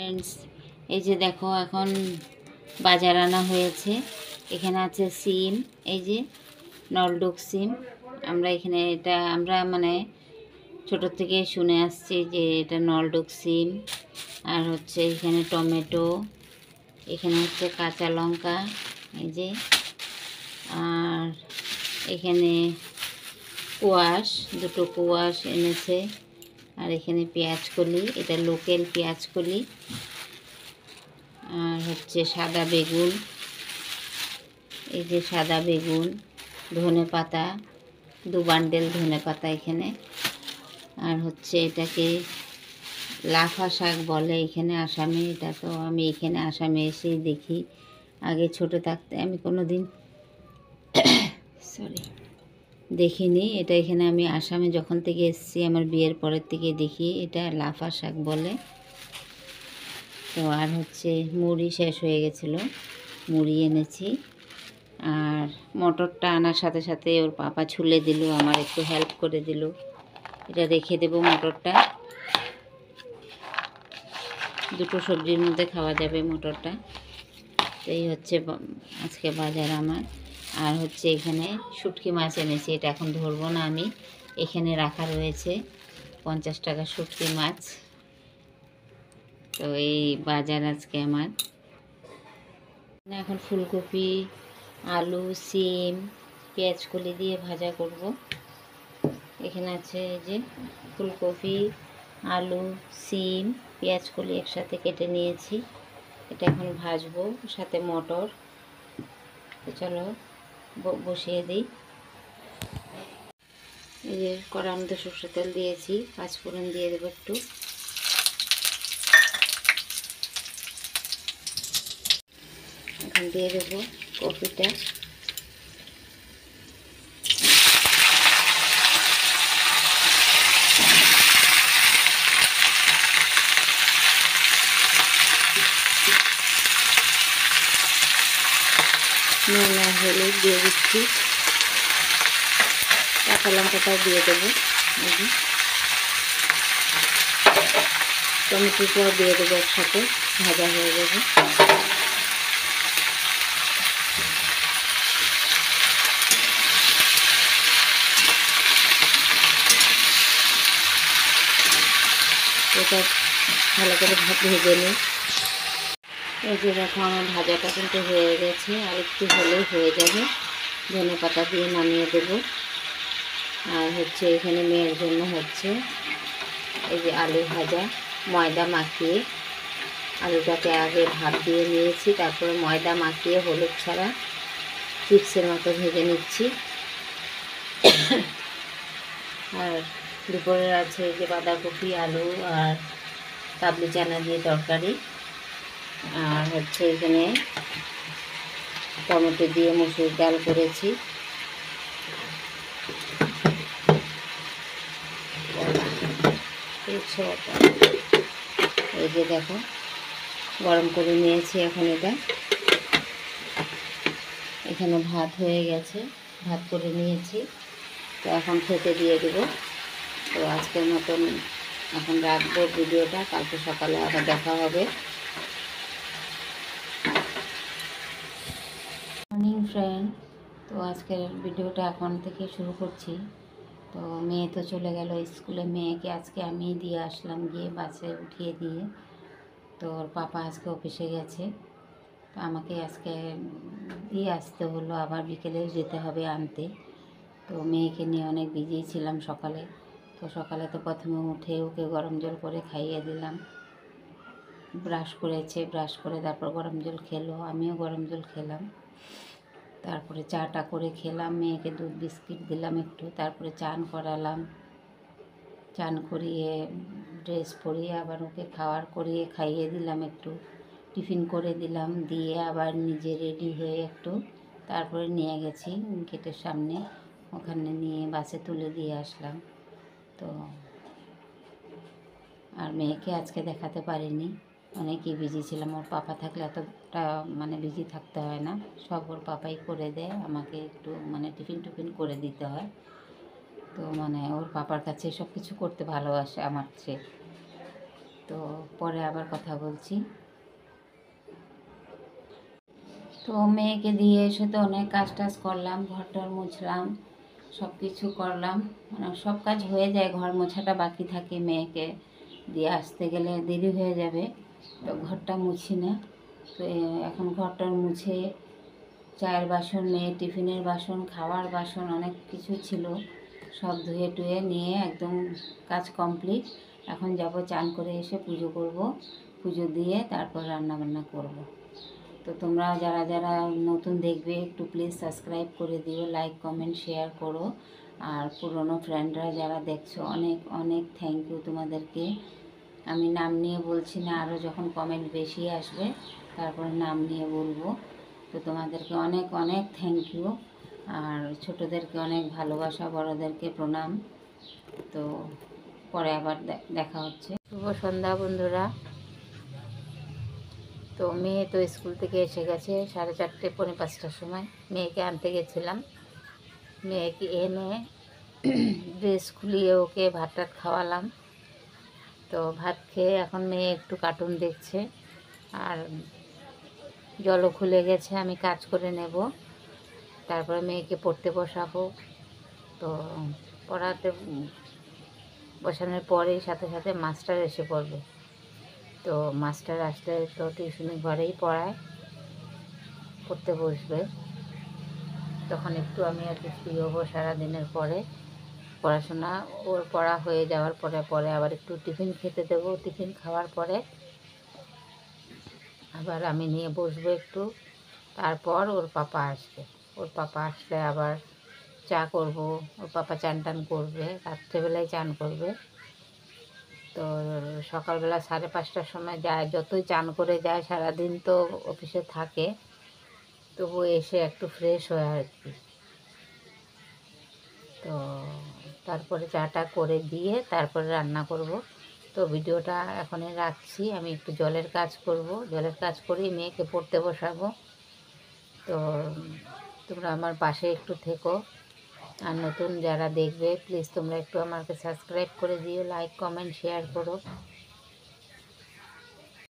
Friends, এই যে দেখো এখন বাজার আনা হয়েছে। এখানে আছে সিম, এই যে নলডুক সিম। আমরা মানে ছোট থেকে শুনে আসছি যে এটা নলডুক সিম। আর হচ্ছে এখানে টমেটো, এখানে হচ্ছে কাঁচা লঙ্কা, এই যে। আর এখানে কোয়াশ, দুটো কোয়াশ এনেছে। আর এখানে পেঁয়াজকলি, এটা লোকাল পেঁয়াজকলি। আর হচ্ছে সাদা বেগুন, এই যে সাদা বেগুন, ধনে পাতা, 2 বান্ডেল ধনে পাতা এখানে। আর হচ্ছে এটাকে লাফা শাক বলে এখানে আসামে। এটা তো আমি এখানে আসামে এসেই দেখি, আগে ছোট থাকতে আমি কোনো দিন দেখিনি। এটা এখানে আমি আসামে যখন থেকে এসেছি, আমার বিয়ের পরের থেকে দেখি এটা লাফা শাক বলে। তো আর হচ্ছে মুড়ি শেষ হয়ে গেছিলো, মুড়ি এনেছি। আর মটরটা আনার সাথে সাথে ওর পাপা ছুলে দিল, আমার একটু হেল্প করে দিল। এটা রেখে দেব মটরটা, দুটো সবজির মধ্যে খাওয়া যাবে মটরটা। এই হচ্ছে আজকে বাজার আমার। আর হচ্ছে এখানে শুটকি মাছ এনেছি, এটা এখন ধরবো না আমি, এখানে রাখা রয়েছে 50 টাকা শুটকি মাছ। তো এই বাজার আজকে আমার। এখন ফুলকপি, আলু, সিম, পেঁয়াজকলি দিয়ে ভাজা করব। এখানে আছে এই যে ফুলকপি, আলু, সিম, পেঁয়াজকলি একসাথে কেটে নিয়েছি। এটা এখন ভাজবো, সাথে মটর। তো চলো বসিয়ে দিই। এই যে কড়ার মধ্যে সরষের তেল দিয়েছি, 5 ফোড়ন দিয়ে দেবো একটু। এখন দিয়ে দেবো কপিটা। নুন আর হলুদ দিয়ে দিচ্ছি, কাঁচা লঙ্কাটাও দিয়ে দেবো। টমেটোটাও দিয়ে দেবো একসাথে, ভাজা হয়ে যাবে। এটা ভালো করে ভেজে নিই। এই যে দেখো আমার ভাজাটা কিন্তু হয়ে গেছে, আর একটু হলেই হয়ে যাবে। ধনে পাতা দিয়ে নামিয়ে দেবো। আর হচ্ছে এখানে মেয়ের জন্য হচ্ছে এই যে আলু ভাজা, ময়দা মাখিয়ে, আলুটাকে আগে ভাপ দিয়ে নিয়েছি, তারপরে ময়দা মাখিয়ে হলুদ ছাড়া চিপসের মতো ভেজে নিচ্ছি। আর দুপুরের আছে এই যে বাঁধাকপি, আলু আর কাবলি চানা দিয়ে তরকারি। আর হচ্ছে এখানে টমেটো দিয়ে মসুর ডাল করেছি। এই যে দেখো গরম করে নিয়েছি এখন এটা। এখানে ভাত হয়ে গেছে, ভাত করে নিয়েছি। তো এখন খেতে দিয়ে দেবো। তো আজকের মতন এখন রাখবো ভিডিওটা, কালকে সকালে আবার দেখা হবে। মর্নিং ফ্রেন্ড, তো আজকের ভিডিওটা এখন থেকে শুরু করছি। তো মেয়ে তো চলে গেল স্কুলে, মেয়েকে আজকে আমি দিয়ে আসলাম, গিয়ে বাসে উঠিয়ে দিয়ে। তো ওর পাপা আজকে অফিসে গেছে, তো আমাকে আজকে দিয়ে আসতে হলো, আবার বিকেলে যেতে হবে আনতে। তো মেয়েকে নিয়ে অনেক বিজি ছিলাম সকালে। তো সকালে তো প্রথমে উঠে ওকে গরম জল করে খাইয়ে দিলাম, ব্রাশ করেছে, ব্রাশ করে তারপর গরম জল খেলো, আমিও গরম জল খেলাম। তারপরে চাটা করে খেলাম, মেয়েকে দুধ বিস্কিট দিলাম একটু, তারপরে চান করালাম। চান করিয়ে ড্রেস পরিয়ে আবার ওকে করিয়ে খাইয়ে দিলাম, একটু টিফিন করে দিলাম, দিয়ে আবার নিজে রেডি হয়ে একটু তারপরে নিয়ে গেছি গেটের সামনে, ওখানে নিয়ে বাসে তুলে দিয়ে আসলাম। তো আর মেয়েকে আজকে দেখাতে পারিনি, অনেকই বিজি ছিলাম। ওর পাপা থাকলে এতটা মানে বিজি থাকতে হয় না, সব ওর পাপাই করে দেয়, আমাকে একটু মানে টিফিন করে দিতে হয়। তো মানে ওর পাপার কাছে সব কিছু করতে ভালোবাসে আমার চেয়ে। তো পরে আবার কথা বলছি। তো মেয়েকে দিয়ে এসে তো অনেক কাজ টাজ করলাম, ঘর টর মুছলাম, সব কিছু করলাম, মানে সব কাজ হয়ে যায়, ঘর মোছাটা বাকি থাকে, মেয়েকে দিয়ে আসতে গেলে দেরি হয়ে যাবে, তো ঘরটা মুছি না। তো এখন ঘরটার মুছে চায়ের বাসন, মেয়ের টিফিনের বাসন, খাওয়ার বাসন অনেক কিছু ছিল, সব ধুয়ে টুয়ে নিয়ে একদম কাজ কমপ্লিট। এখন যাব চান করে এসে পুজো করব, পুজো দিয়ে তারপর রান্না বান্না করব। তো তোমরা যারা যারা নতুন দেখবে একটু প্লিজ সাবস্ক্রাইব করে দিও, লাইক কমেন্ট শেয়ার করো। আর পুরনো ফ্রেন্ডরা যারা দেখছো, অনেক অনেক থ্যাংক ইউ তোমাদেরকে। আমি নাম নিয়ে বলছি না, আরও যখন কমেন্ট বেশি আসবে তারপরে নাম নিয়ে বলবো। তো তোমাদেরকে অনেক অনেক থ্যাংক ইউ। আর ছোটোদেরকে অনেক ভালোবাসা, বড়োদেরকে প্রণাম। তো পরে আবার দেখা হচ্ছে। শুভ সন্ধ্যা বন্ধুরা। তো মেয়ে তো স্কুল থেকে এসে গেছে 4:30 পৌনে 5টার সময়। মেয়েকে আনতে গেছিলাম, মেয়েকে এনে ড্রেস খুলিয়ে ওকে ভাত টাত খাওয়ালাম। তো ভাত খেয়ে এখন মেয়ে একটু কার্টুন দেখছে, আর জলও খুলে গেছে, আমি কাজ করে নেব, তারপরে মেয়েকে পড়তে বসাবো। তো পড়াতে বসানোর পরেই সাথে সাথে মাস্টার এসে পড়বে। তো মাস্টার আসলে তো টিউশনি ঘরেই পড়তে বসবে, তখন একটু আমি আর কি ফ্রি হবো সারাদিনের পরে। পড়াশোনা ওর পড়া হয়ে যাওয়ার পরে পরে আবার একটু টিফিন খেতে দেবো, টিফিন খাওয়ার পরে আবার আমি নিয়ে বসবো একটু, তারপর ওর পাপা আসবে। ওর পাপা আসলে আবার চা করব, ওর পাপা চান টান করবে, রাত্রেবেলায় চান করবে। তো সকালবেলা 5:30টার সময় যায়, যতই চান করে যায়, সারাদিন তো অফিসে থাকে, তবু এসে একটু ফ্রেশ হয় আর কি। তো তারপরে চাটা করে দিয়ে তারপরে রান্না করব। তো ভিডিওটা এখনই রাখছি, আমি একটু জলের কাজ করব, জলের কাজ করেই মেয়েকে পড়তে বসাবো। তো তোমরা আমার পাশে একটু থেকো, আর নতুন যারা দেখবে প্লিজ তোমরা একটু আমাকে সাবস্ক্রাইব করে দিও, লাইক কমেন্ট শেয়ার করো।